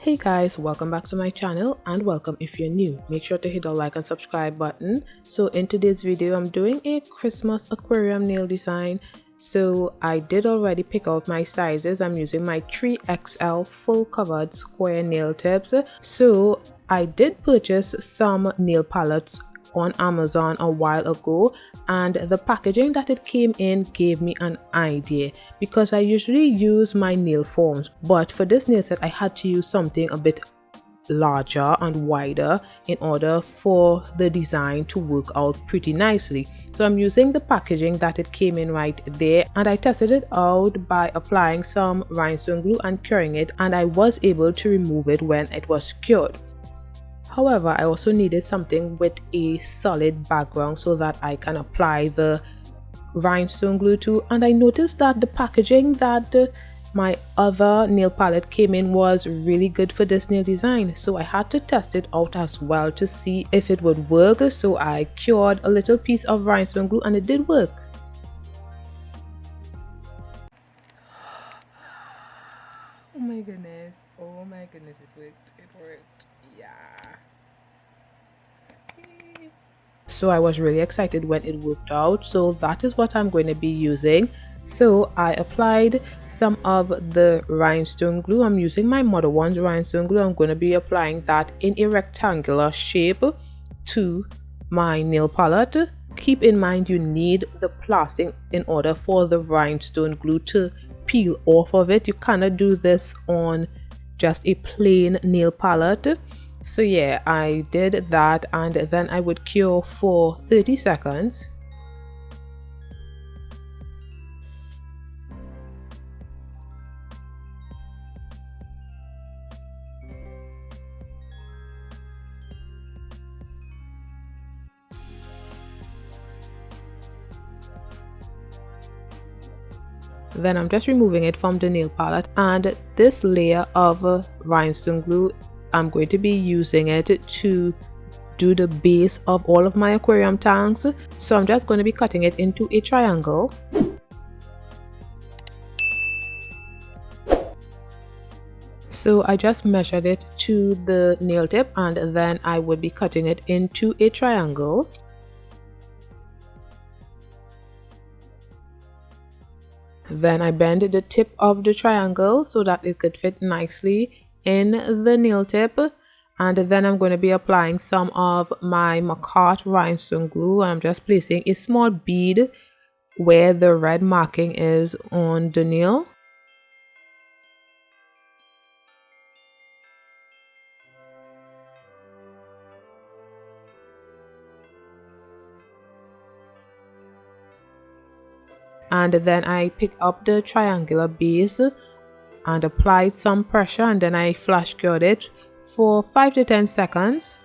Hey guys, welcome back to my channel and welcome if you're new. Make sure to hit the like and subscribe button. So in today's video, I'm doing a Christmas aquarium nail design. So I did already pick out my sizes. I'm using my 3XL full covered square nail tips. So I did purchase some nail palettes on Amazon a while ago, and the packaging that it came in gave me an idea because I usually use my nail forms, but for this nail set I had to use something a bit larger and wider in order for the design to work out pretty nicely. So I'm using the packaging that it came in right there, and I tested it out by applying some rhinestone glue and curing it, and I was able to remove it when it was cured. However, I also needed something with a solid background so that I can apply the rhinestone glue to, and I noticed that the packaging that my other nail palette came in was really good for this nail design, so I had to test it out as well to see if it would work. So I cured a little piece of rhinestone glue and it did work. Oh my goodness, it worked, yeah. So I was really excited when it worked out, so that is what I'm going to be using. So I applied some of the rhinestone glue. I'm using my Modelones rhinestone glue. I'm going to be applying that in a rectangular shape to my nail palette. Keep in mind you need the plastic in order for the rhinestone glue to peel off of it. You cannot do this on just a plain nail palette. So yeah, I did that, and then I would cure for 30 seconds. Then I'm just removing it from the nail palette, and this layer of rhinestone glue, I'm going to be using it to do the base of all of my aquarium tanks. So I'm just going to be cutting it into a triangle. So I just measured it to the nail tip, and then I would be cutting it into a triangle. Then I bend the tip of the triangle so that it could fit nicely in the nail tip, and then I'm going to be applying some of my Makartt rhinestone glue, and I'm just placing a small bead where the red marking is on the nail. And then I pick up the triangular base and applied some pressure, and then I flash cured it for 5 to 10 seconds.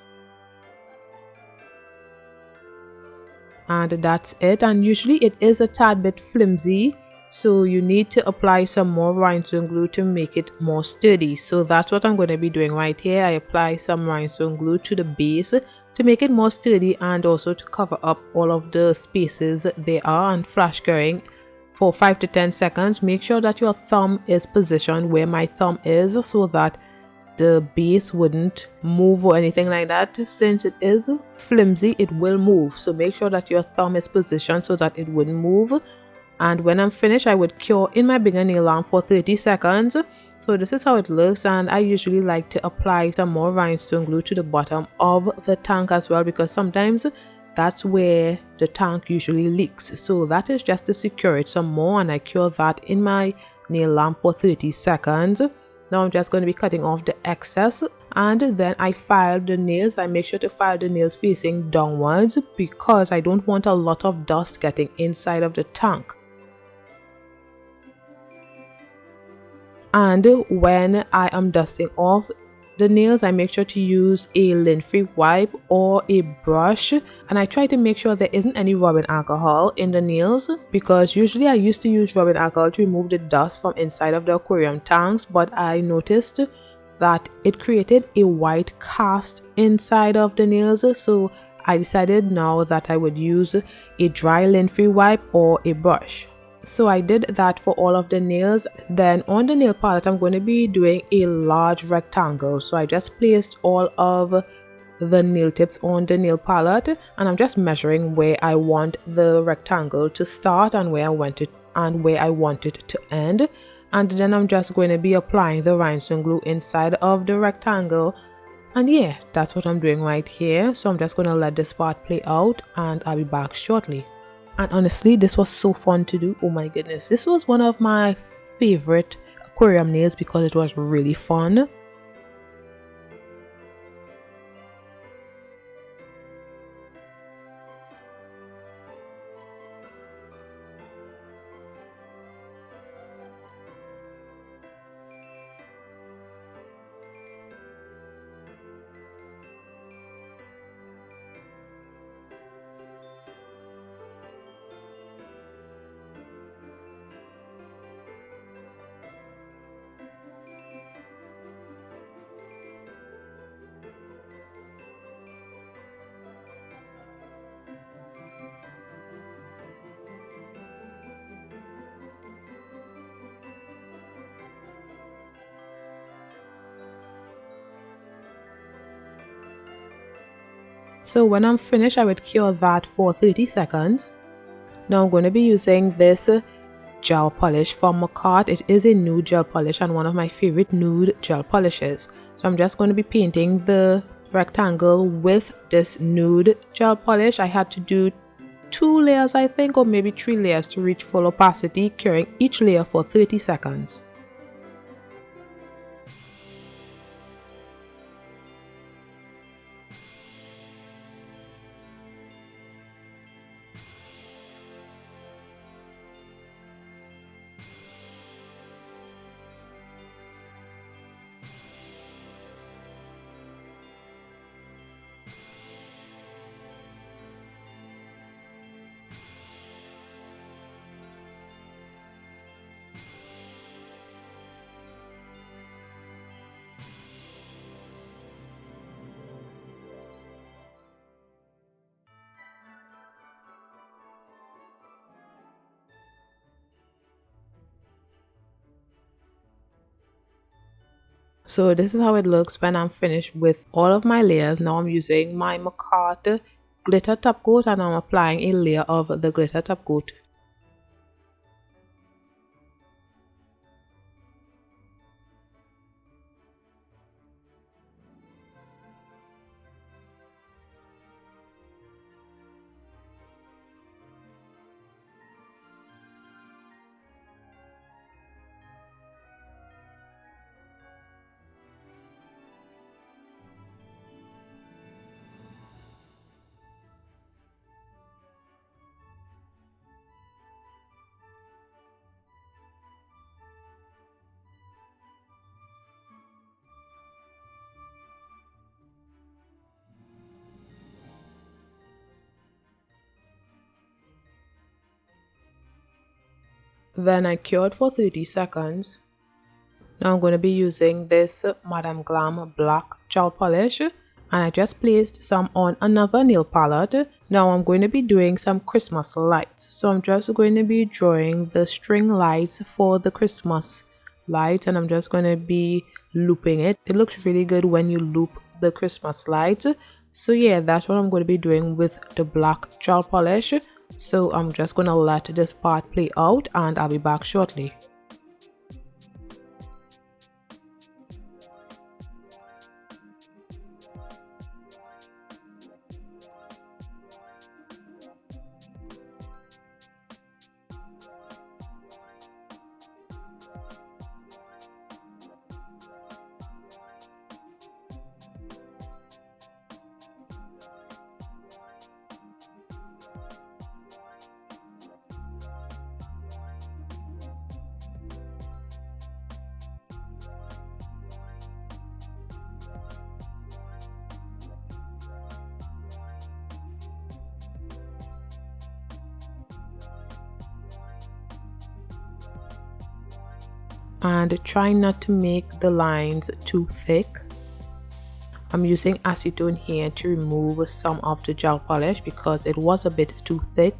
And that's it. And usually it is a tad bit flimsy, so you need to apply some more rhinestone glue to make it more sturdy. So that's what I'm going to be doing right here. I apply some rhinestone glue to the base to make it more sturdy and also to cover up all of the spaces there are, and flash curing for 5 to 10 seconds. Make sure that your thumb is positioned where my thumb is so that the base wouldn't move or anything like that. Since it is flimsy, it will move, so make sure that your thumb is positioned so that it wouldn't move. And when I'm finished, I would cure in my bigger nail lamp for 30 seconds. So this is how it looks, and I usually like to apply some more rhinestone glue to the bottom of the tank as well, because sometimes that's where the tank usually leaks. So that is just to secure it some more, and I cure that in my nail lamp for 30 seconds. Now I'm just going to be cutting off the excess, and then I file the nails. I make sure to file the nails facing downwards because I don't want a lot of dust getting inside of the tank. And when I am dusting off the nails, I make sure to use a lint-free wipe or a brush, and I try to make sure there isn't any rubbing alcohol in the nails, because usually I used to use rubbing alcohol to remove the dust from inside of the aquarium tanks, but I noticed that it created a white cast inside of the nails. So I decided now that I would use a dry lint-free wipe or a brush. So I did that for all of the nails. Then on the nail palette, I'm going to be doing a large rectangle. So I just placed all of the nail tips on the nail palette, and I'm just measuring where I want the rectangle to start and where I want it to end. And then I'm just going to be applying the rhinestone glue inside of the rectangle. And yeah, that's what I'm doing right here. So I'm just going to let this part play out, and I'll be back shortly. And honestly, this was so fun to do. Oh my goodness, this was one of my favorite aquarium nails because it was really fun. So when I'm finished, I would cure that for 30 seconds. Now I'm going to be using this gel polish from Makartt. It is a nude gel polish and one of my favorite nude gel polishes. So I'm just going to be painting the rectangle with this nude gel polish. I had to do 2 layers, I think, or maybe 3 layers to reach full opacity, curing each layer for 30 seconds. So this is how it looks when I'm finished with all of my layers. Now I'm using my Makartt glitter top coat and I'm applying a layer of the glitter top coat. Then I cured for 30 seconds. Now I'm going to be using this Madame Glam black gel polish, and I just placed some on another nail palette. Now I'm going to be doing some Christmas lights. So I'm just going to be drawing the string lights for the Christmas lights, and I'm just going to be looping it. It looks really good when you loop the Christmas lights. So yeah, that's what I'm going to be doing with the black gel polish. So I'm just going to let this part play out and I'll be back shortly. And try not to make the lines too thick. I'm using acetone here to remove some of the gel polish because it was a bit too thick.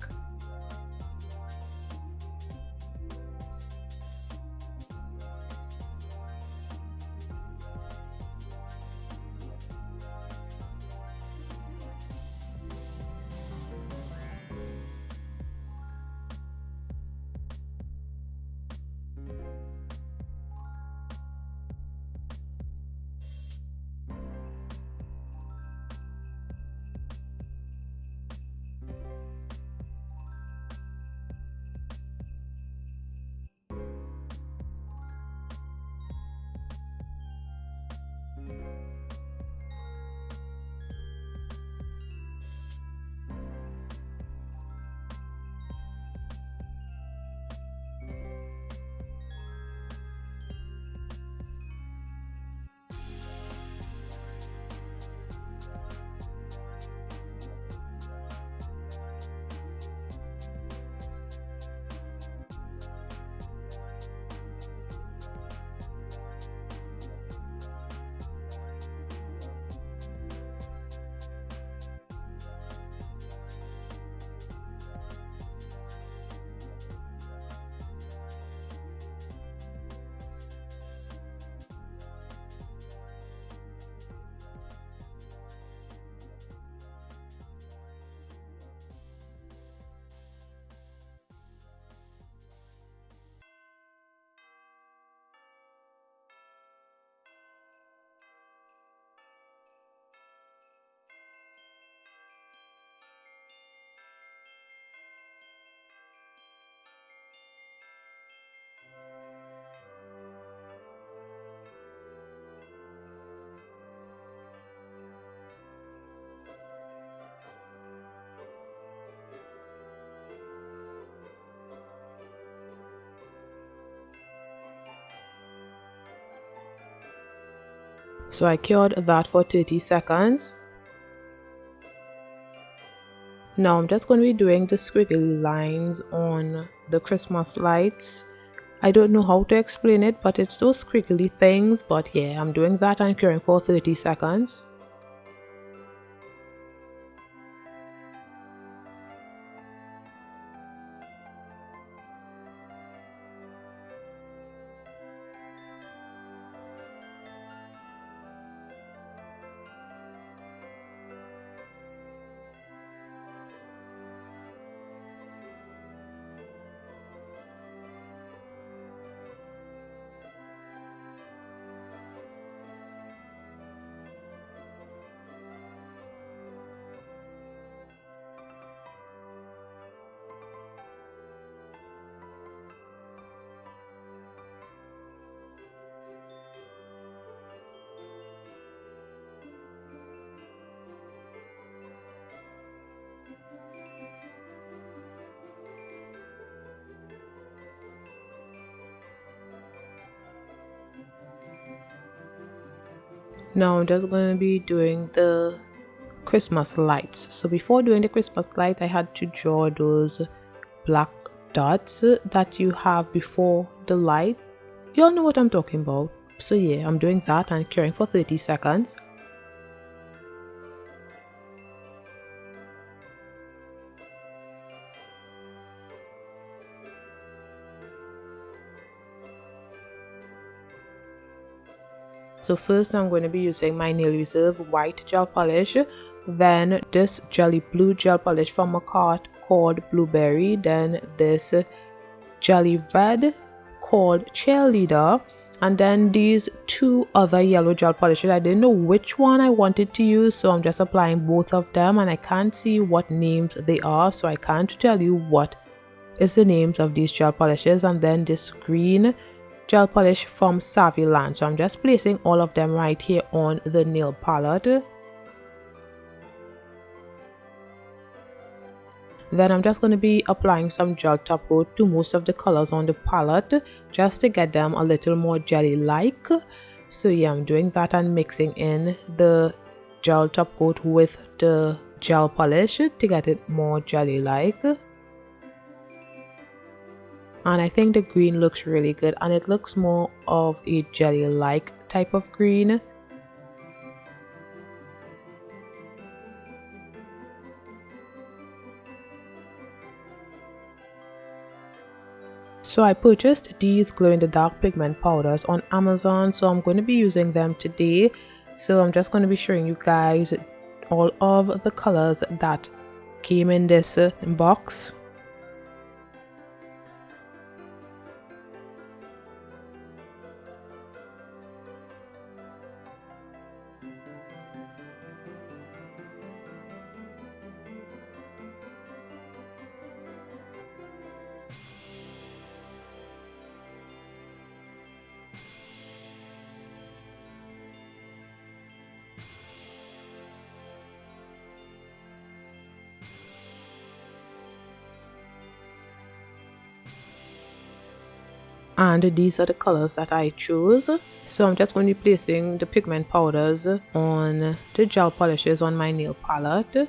So I cured that for 30 seconds. Now I'm just going to be doing the squiggly lines on the Christmas lights. I don't know how to explain it, but it's those squiggly things. But yeah, I'm doing that and curing for 30 seconds. Now I'm just going to be doing the Christmas lights. So before doing the Christmas light, I had to draw those black dots that you have before the light. You all know what I'm talking about. So yeah, I'm doing that and curing for 30 seconds. So first I'm going to be using my Nail Reserve white gel polish, then this jelly blue gel polish from Makartt called Blueberry, then this jelly red called Cheerleader, and then these two other yellow gel polishes. I didn't know which one I wanted to use, so I'm just applying both of them, and I can't see what names they are, so I can't tell you what is the names of these gel polishes. And then this green gel polish from Savvy Land. So I'm just placing all of them right here on the nail palette. Then I'm just going to be applying some gel top coat to most of the colors on the palette just to get them a little more jelly like. So yeah, I'm doing that and mixing in the gel top coat with the gel polish to get it more jelly like. And I think the green looks really good, and it looks more of a jelly like type of green. So I purchased these glow in the dark pigment powders on Amazon, so I'm going to be using them today. So I'm just going to be showing you guys all of the colors that came in this box. And these are the colors that I chose. So I'm just going to be placing the pigment powders on the gel polishes on my nail palette.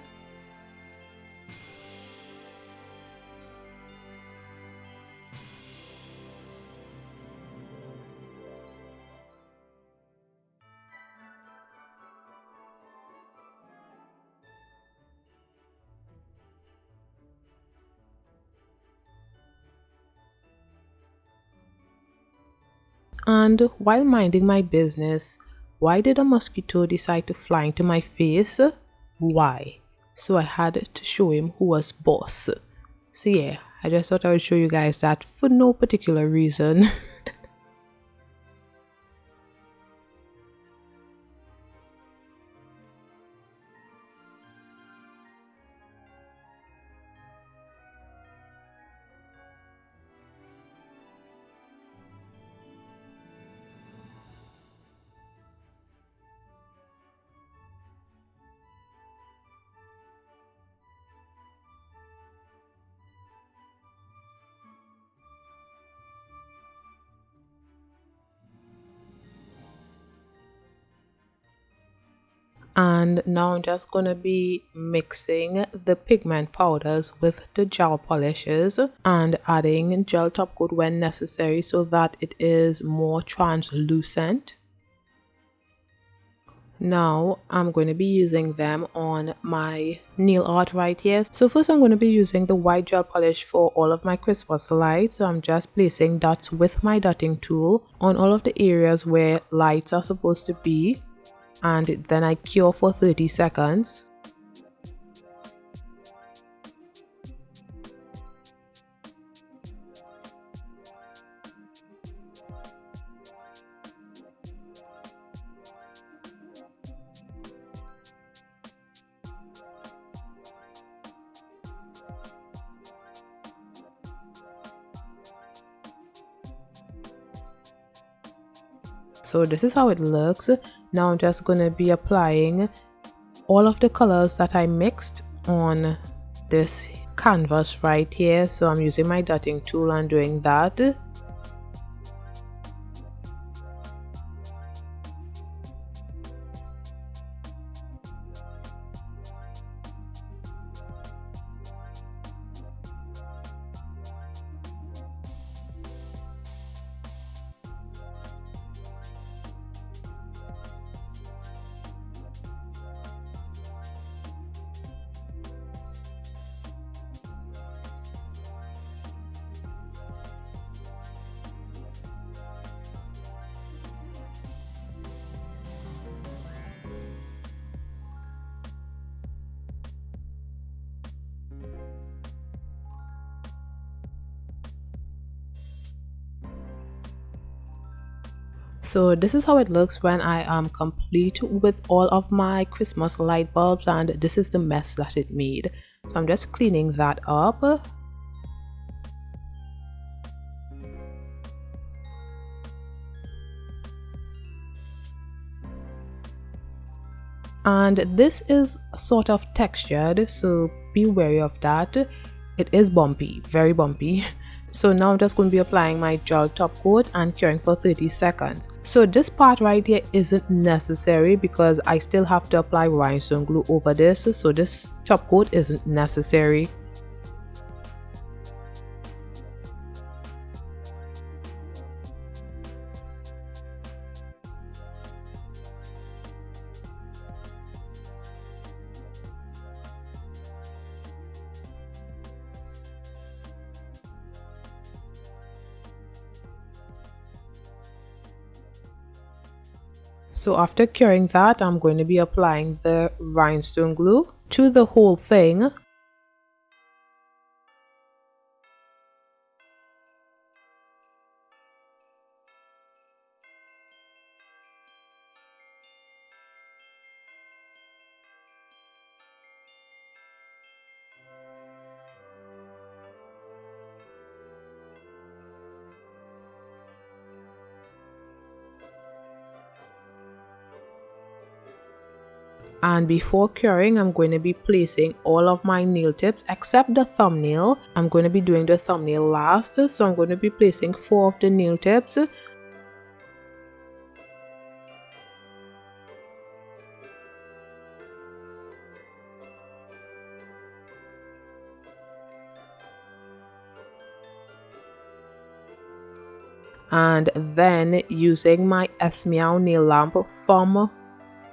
And while minding my business, why did a mosquito decide to fly into my face? Why? So I had to show him who was boss. So yeah, I just thought I would show you guys that for no particular reason. And now I'm just going to be mixing the pigment powders with the gel polishes and adding gel top coat when necessary so that it is more translucent. Now I'm going to be using them on my nail art right here. So first I'm going to be using the white gel polish for all of my Christmas lights. So I'm just placing dots with my dotting tool on all of the areas where lights are supposed to be, and then I cure for 30 seconds. So this is how it looks. Now I'm just going to be applying all of the colors that I mixed on this canvas right here. So I'm using my dotting tool and doing that. So this is how it looks when I am complete with all of my Christmas light bulbs, and this is the mess that it made. So I'm just cleaning that up. And this is sort of textured, so be wary of that. It is bumpy, very bumpy. So now I'm just going to be applying my gel top coat and curing for 30 seconds. So this part right here isn't necessary because I still have to apply rhinestone glue over this, so this top coat isn't necessary. So after curing that, I'm going to be applying the rhinestone glue to the whole thing. And before curing, I'm going to be placing all of my nail tips except the thumbnail. I'm going to be doing the thumbnail last, so I'm going to be placing 4 of the nail tips. And then using my Meow nail lamp from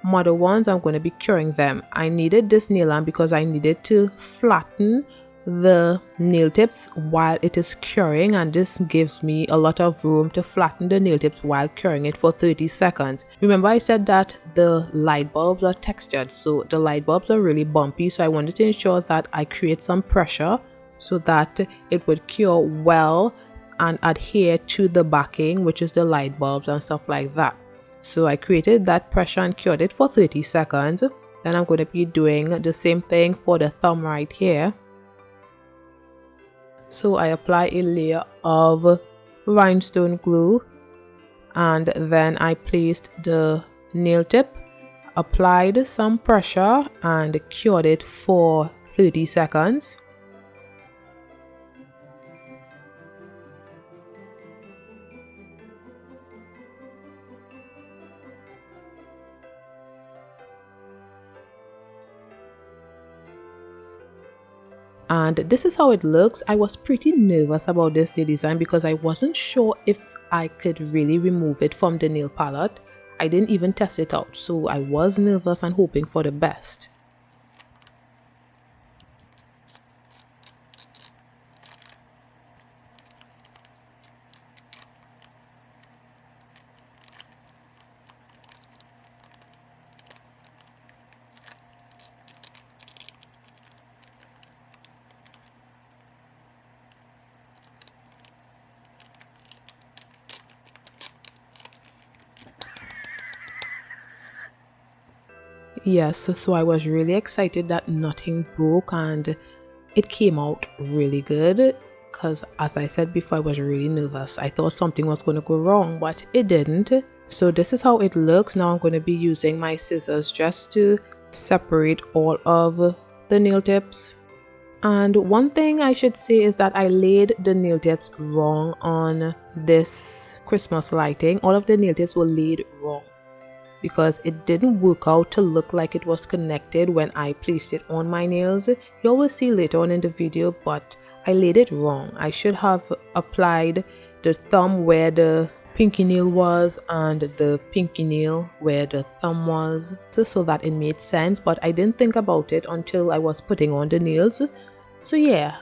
Modelones, I'm going to be curing them. I needed this nail lamp because I needed to flatten the nail tips while it is curing, and this gives me a lot of room to flatten the nail tips while curing it for 30 seconds. Remember I said that the light bulbs are textured, so the light bulbs are really bumpy, so I wanted to ensure that I create some pressure so that it would cure well and adhere to the backing, which is the light bulbs and stuff like that. So I created that pressure and cured it for 30 seconds. Then I'm going to be doing the same thing for the thumb right here. So I apply a layer of rhinestone glue, and then I placed the nail tip, applied some pressure and cured it for 30 seconds. And this is how it looks. I was pretty nervous about this nail design because I wasn't sure if I could really remove it from the nail palette. I didn't even test it out, so I was nervous and hoping for the best. Yes, so I was really excited that nothing broke and it came out really good, because as I said before, I was really nervous. I thought something was going to go wrong, but it didn't. So this is how it looks. Now I'm going to be using my scissors just to separate all of the nail tips. And one thing I should say is that I laid the nail tips wrong on this Christmas lighting. All of the nail tips were laid wrong, because it didn't work out to look like it was connected when I placed it on my nails. You will see later on in the video, but I laid it wrong. I should have applied the thumb where the pinky nail was and the pinky nail where the thumb was, so that it made sense, but I didn't think about it until I was putting on the nails. So yeah,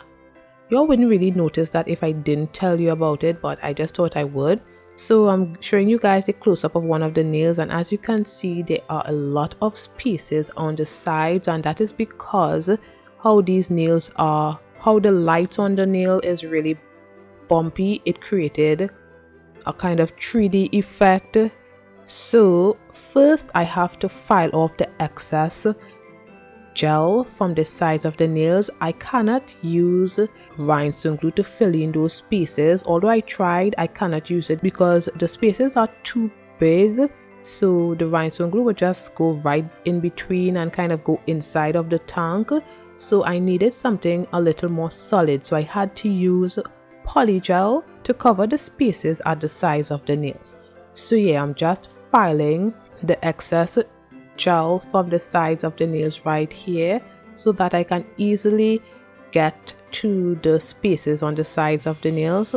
you wouldn't really notice that if I didn't tell you about it, but I just thought I would. So I'm showing you guys a close-up of one of the nails, and as you can see, there are a lot of spaces on the sides, and that is because how these nails are, how the light on the nail is really bumpy. It created a kind of 3D effect. So first I have to file off the excess gel from the sides of the nails. I cannot use rhinestone glue to fill in those spaces. Although I tried, I cannot use it because the spaces are too big. So the rhinestone glue would just go right in between and kind of go inside of the tank. So I needed something a little more solid. So I had to use polygel to cover the spaces at the sides of the nails. So yeah, I'm just filing the excess gel from the sides of the nails right here so that I can easily get to the spaces on the sides of the nails.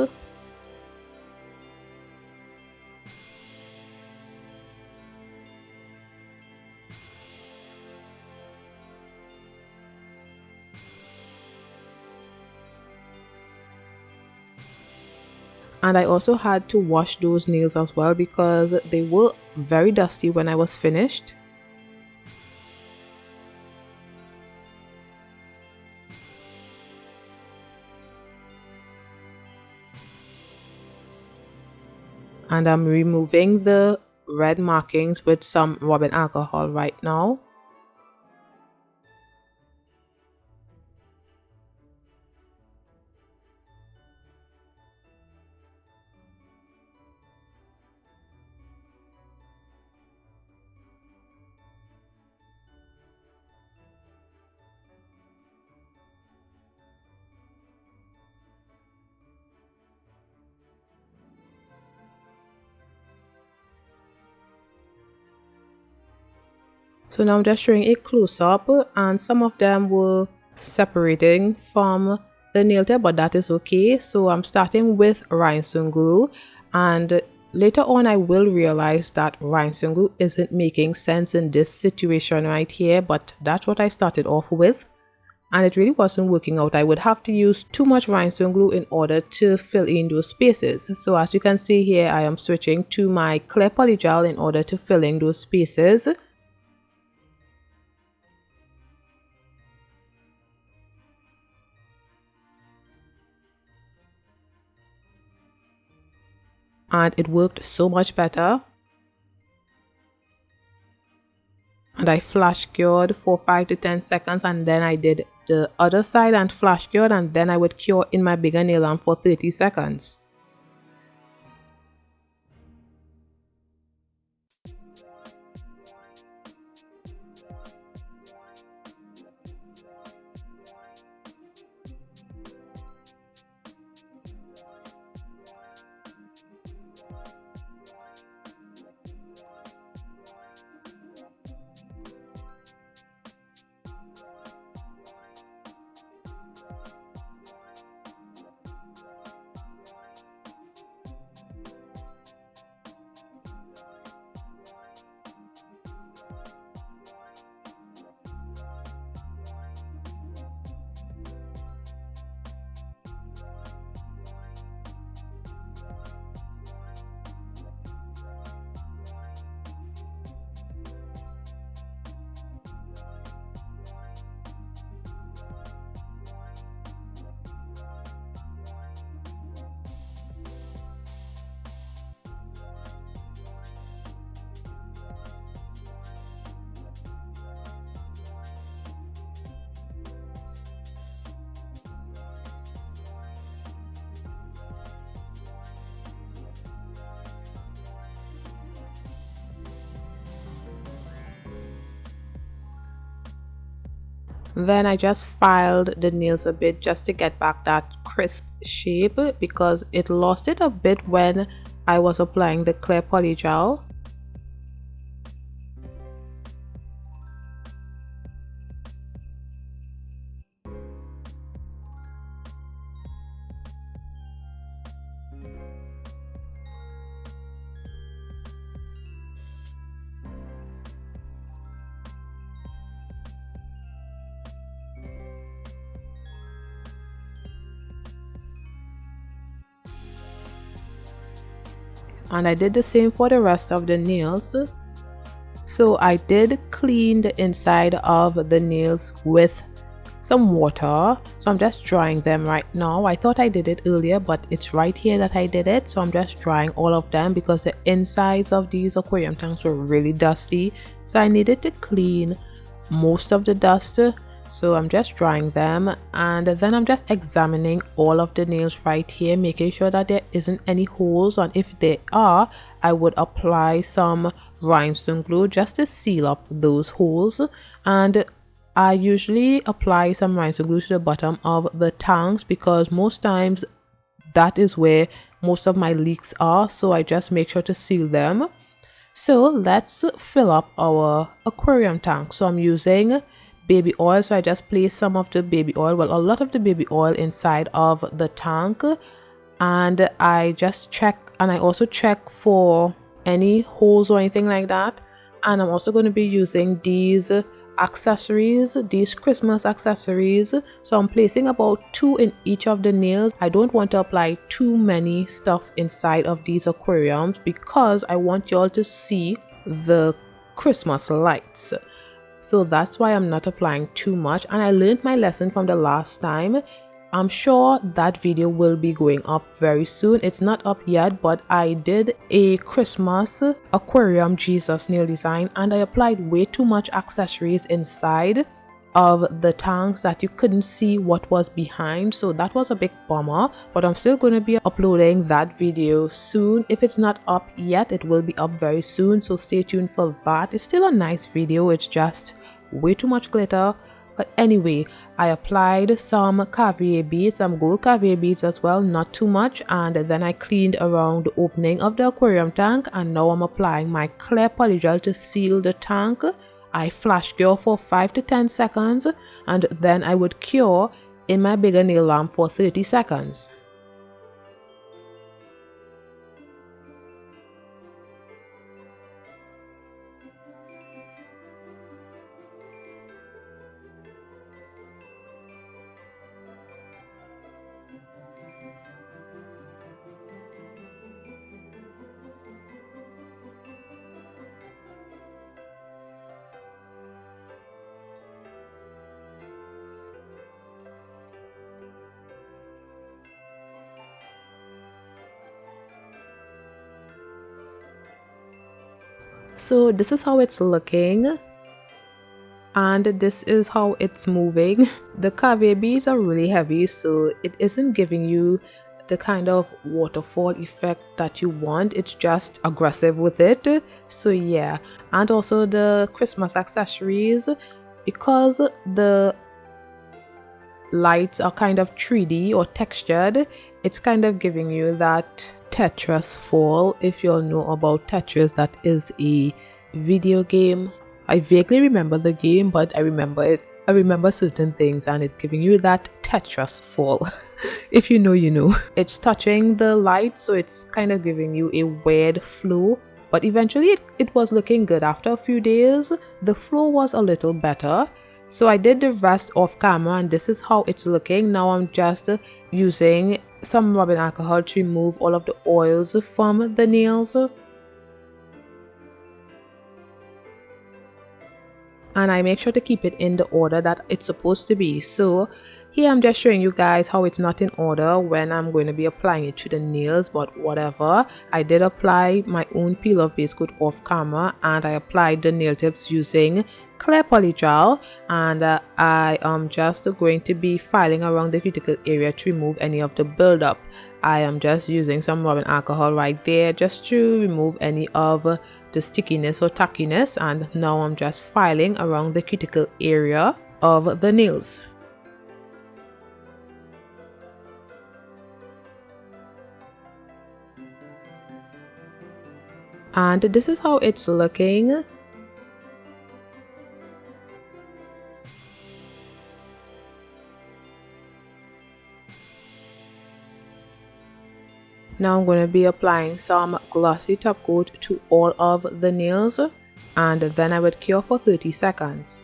And I also had to wash those nails as well because they were very dusty when I was finished. And I'm removing the red markings with some rubbing alcohol right now. So now I'm just showing a close-up, and some of them were separating from the nail tip, but that is okay. So I'm starting with rhinestone glue, and later on I will realize that rhinestone glue isn't making sense in this situation right here, but that's what I started off with. And it really wasn't working out. I would have to use too much rhinestone glue in order to fill in those spaces. So as you can see here, I am switching to my clear polygel in order to fill in those spaces. And it worked so much better. And I flash cured for 5 to 10 seconds, and then I did the other side and flash cured, and then I would cure in my bigger nail lamp for 30 seconds. Then I just filed the nails a bit just to get back that crisp shape because it lost it a bit when I was applying the clear polygel. And I did the same for the rest of the nails. So I did clean the inside of the nails with some water. So I'm just drying them right now. I thought I did it earlier, but it's right here that I did it. So I'm just drying all of them because the insides of these aquarium tanks were really dusty. So I needed to clean most of the dust. So I'm just drying them, and then I'm just examining all of the nails right here, making sure that there isn't any holes, and if there are, I would apply some rhinestone glue just to seal up those holes. And I usually apply some rhinestone glue to the bottom of the tanks because most times that is where most of my leaks are, so I just make sure to seal them. So let's fill up our aquarium tank. So I'm using baby oil, so I just place some of the baby oil, well, a lot of the baby oil inside of the tank, and I just check, and I also check for any holes or anything like that. And I'm also going to be using these accessories, these Christmas accessories. So I'm placing about 2 in each of the nails. I don't want to apply too many stuff inside of these aquariums because I want y'all to see the Christmas lights. So that's why I'm not applying too much, and I learned my lesson from the last time. I'm sure that video will be going up very soon. It's not up yet, but I did a Christmas aquarium Jesus nail design, and I applied way too much accessories inside of the tanks that you couldn't see what was behind, so that was a big bummer. But I'm still going to be uploading that video soon. If it's not up yet, it will be up very soon, so stay tuned for that. It's still a nice video, it's just way too much glitter. But anyway, I applied some caviar beads, some gold caviar beads as well, not too much, and then I cleaned around the opening of the aquarium tank, and now I'm applying my clear polygel to seal the tank. I flash cure for 5 to 10 seconds, and then I would cure in my bigger nail lamp for 30 seconds. So this is how it's looking, and this is how it's moving. The caviar beads are really heavy, so it isn't giving you the kind of waterfall effect that you want. It's just aggressive with it. So yeah, and also the Christmas accessories, because the lights are kind of 3D or textured, it's kind of giving you that Tetris fall. If you all know about Tetris, that is a video game. I vaguely remember the game, but I remember certain things, and it's giving you that Tetris fall. If you know, you know. It's touching the light, so it's kind of giving you a weird flow, but eventually it was looking good. After a few days, the flow was a little better. So I did the rest off camera, and this is how it's looking. Now I'm just using some rubbing alcohol to remove all of the oils from the nails. And I make sure to keep it in the order that it's supposed to be. So here I'm just showing you guys how it's not in order when I'm going to be applying it to the nails, but whatever. I did apply my own peel off base coat off camera, and I applied the nail tips using clear polygel, and I am just going to be filing around the cuticle area to remove any of the buildup. I am just using some rubbing alcohol right there just to remove any of the stickiness or tackiness, and now I'm just filing around the cuticle area. of the nails. And this is how it's looking. Now I'm going to be applying some glossy top coat to all of the nails, and then I would cure for 30 seconds.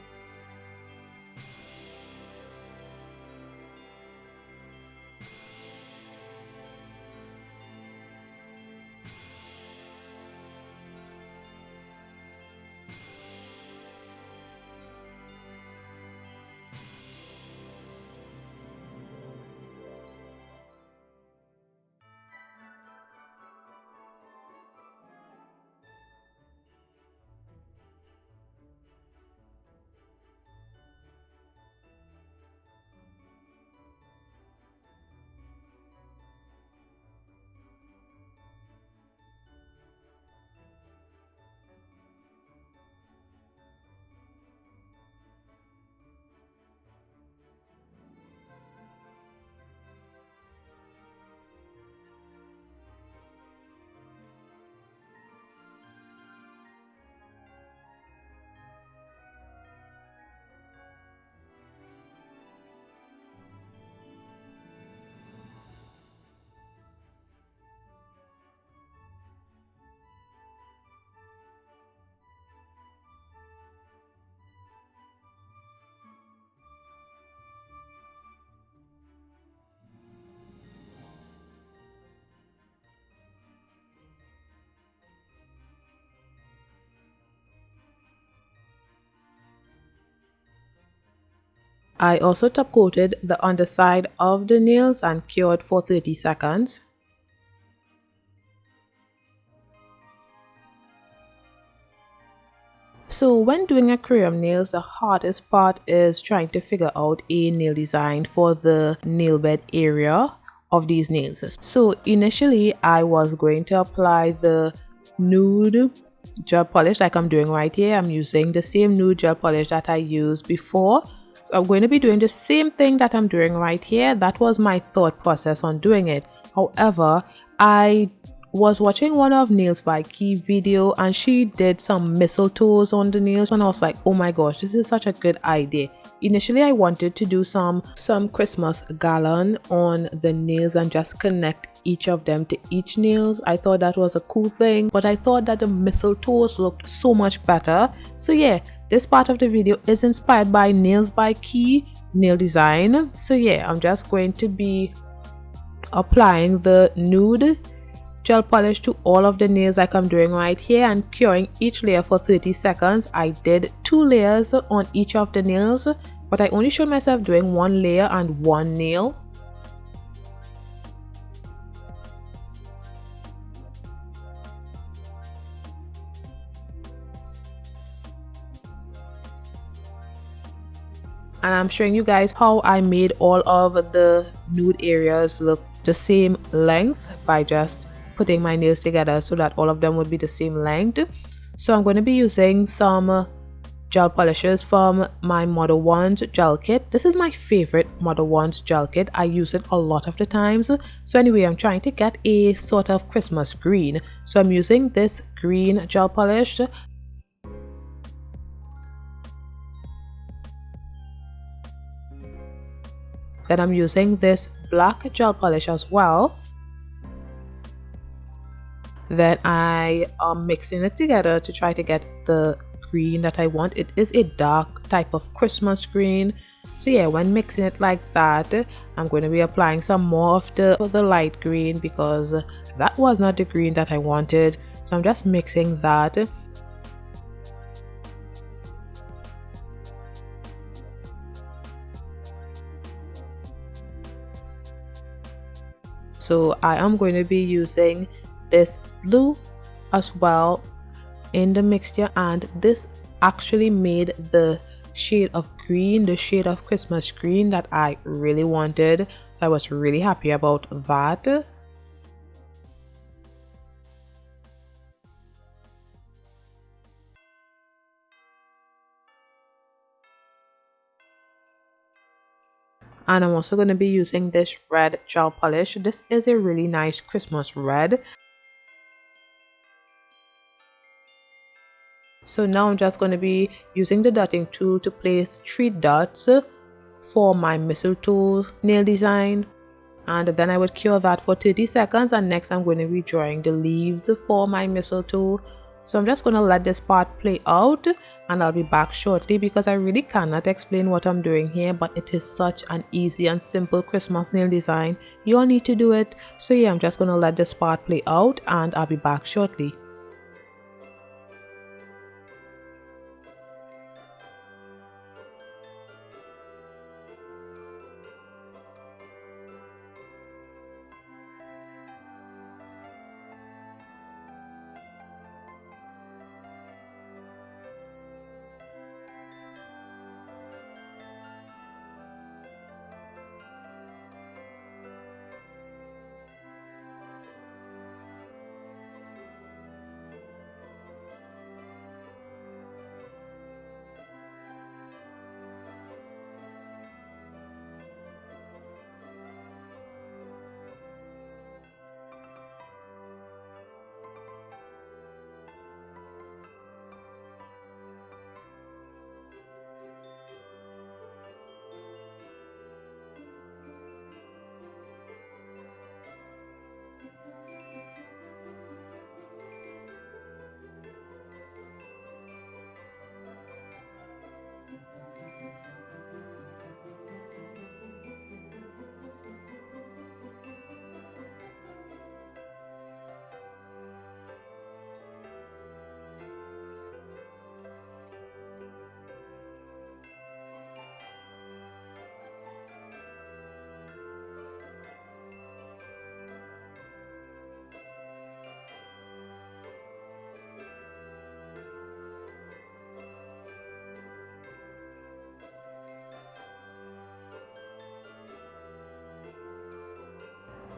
I also top coated the underside of the nails and cured for 30 seconds. So when doing aquarium nails, the hardest part is trying to figure out a nail design for the nail bed area of these nails. So initially I was going to apply the nude gel polish like I'm doing right here. I'm using the same nude gel polish that I used before. So I'm going to be doing the same thing that I'm doing right here. That was my thought process on doing it. However, I was watching one of Nails by Key video and she did some mistletoes on the nails and I was like, oh my gosh, this is such a good idea. Initially I wanted to do some Christmas garland on the nails and just connect each of them to each nails. I thought that was a cool thing, but I thought that the mistletoes looked so much better. So yeah, this part of the video is inspired by Nails by Key nail design. So yeah, I'm just going to be applying the nude gel polish to all of the nails like I'm doing right here and curing each layer for 30 seconds. I did 2 layers on each of the nails, but I only showed myself doing 1 layer and 1 nail. And I'm showing you guys how I made all of the nude areas look the same length by just putting my nails together so that all of them would be the same length. So I'm going to be using some gel polishes from my Modelones gel kit. This is my favorite Modelones gel kit. I use it a lot of the times. So anyway, I'm trying to get a sort of Christmas green. So I'm using this green gel polish. Then I'm using this black gel polish as well. Then I am mixing it together to try to get the green that I want. It is a dark type of Christmas green. So yeah, when mixing it like that, I'm going to be applying some more of the light green because that was not the green that I wanted. So I'm just mixing that. So I am going to be using this blue as well in the mixture, and this actually made the shade of green, the shade of Christmas green that I really wanted. I was really happy about that. And I'm also going to be using this red gel polish. This is a really nice Christmas red. So now I'm just going to be using the dotting tool to place 3 dots for my mistletoe nail design. And then I would cure that for 30 seconds, and next I'm going to be drawing the leaves for my mistletoe. So I'm just going to let this part play out, and I'll be back shortly because I really cannot explain what I'm doing here, but it is such an easy and simple Christmas nail design. You all need to do it. So yeah, I'm just going to let this part play out and I'll be back shortly.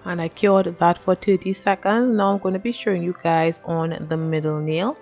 And I cured that for 30 seconds. Now I'm going to be showing you guys on the middle nail.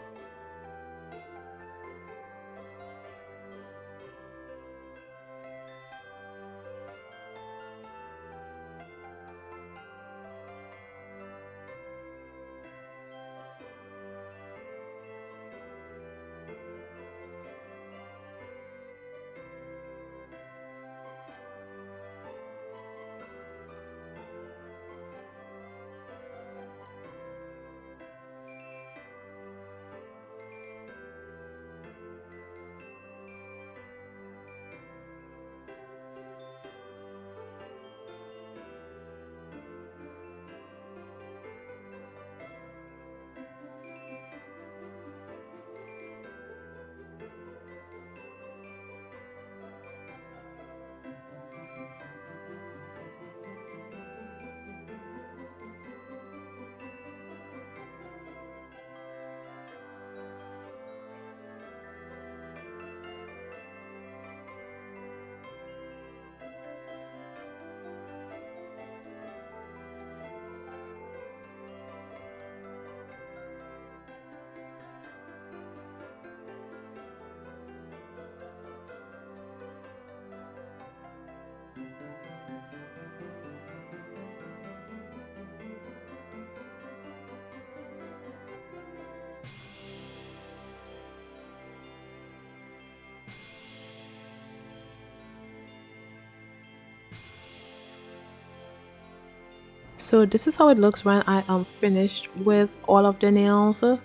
So this is how it looks when I am finished with all of the nails. Now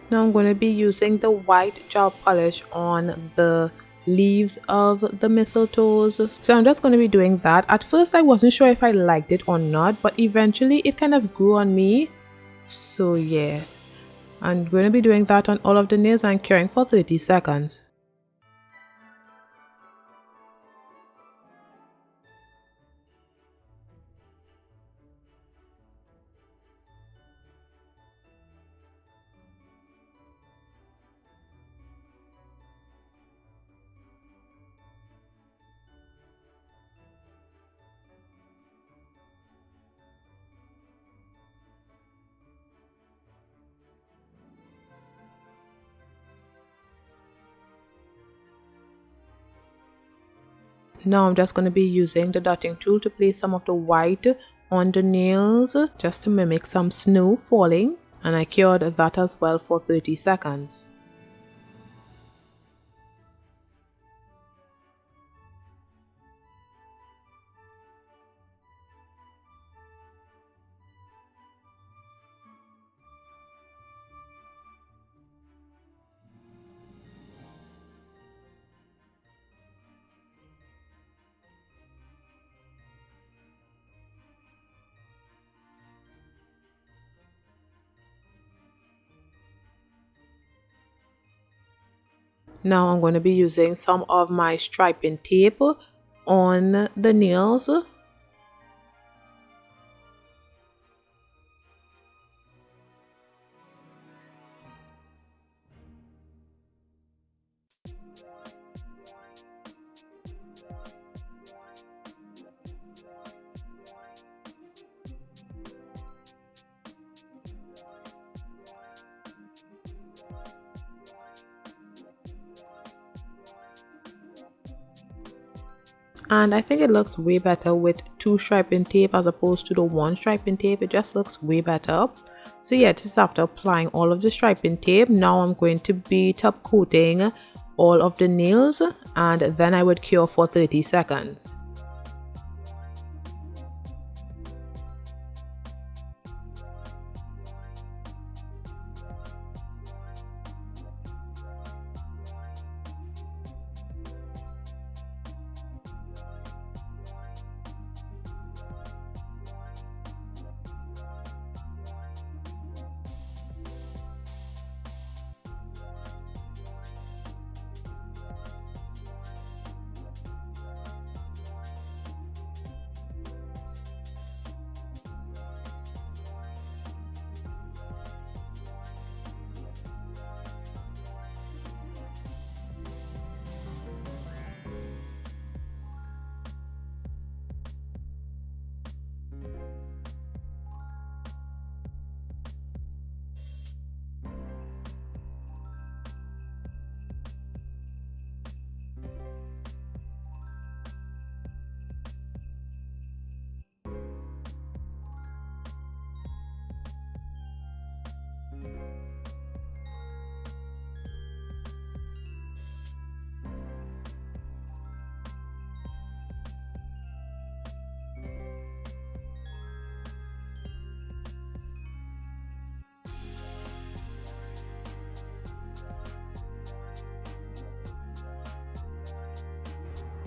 I'm going to be using the white gel polish on the leaves of the mistletoes. So I'm just going to be doing that. At first I wasn't sure if I liked it or not, but eventually it kind of grew on me. So yeah, I'm going to be doing that on all of the nails and curing for 30 seconds. Now I'm just going to be using the dotting tool to place some of the white on the nails just to mimic some snow falling, and I cured that as well for 30 seconds. Now I'm going to be using some of my striping tape on the nails. And I think it looks way better with 2 striping tape as opposed to the 1 striping tape. It just looks way better. So yeah, this is after applying all of the striping tape. Now I'm going to be top coating all of the nails, and then I would cure for 30 seconds.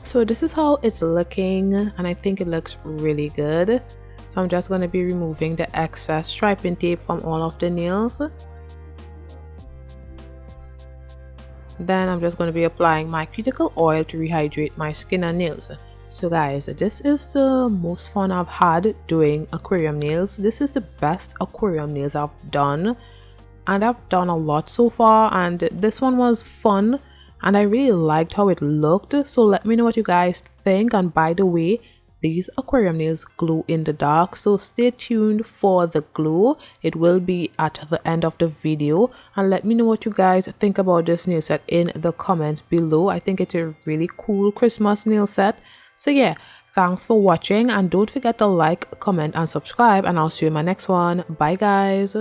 So this is how it's looking, and I think it looks really good. So I'm just going to be removing the excess striping tape from all of the nails. Then I'm just going to be applying my cuticle oil to rehydrate my skin and nails. So guys, this is the most fun I've had doing aquarium nails. This is the best aquarium nails I've done, and I've done a lot so far, and this one was fun and I really liked how it looked. So let me know what you guys think. And by the way, these aquarium nails glow in the dark, so stay tuned for the glow. It will be at the end of the video, and let me know what you guys think about this nail set in the comments below. I think it's a really cool Christmas nail set. So yeah, thanks for watching, and don't forget to like, comment and subscribe, and I'll see you in my next one. Bye guys.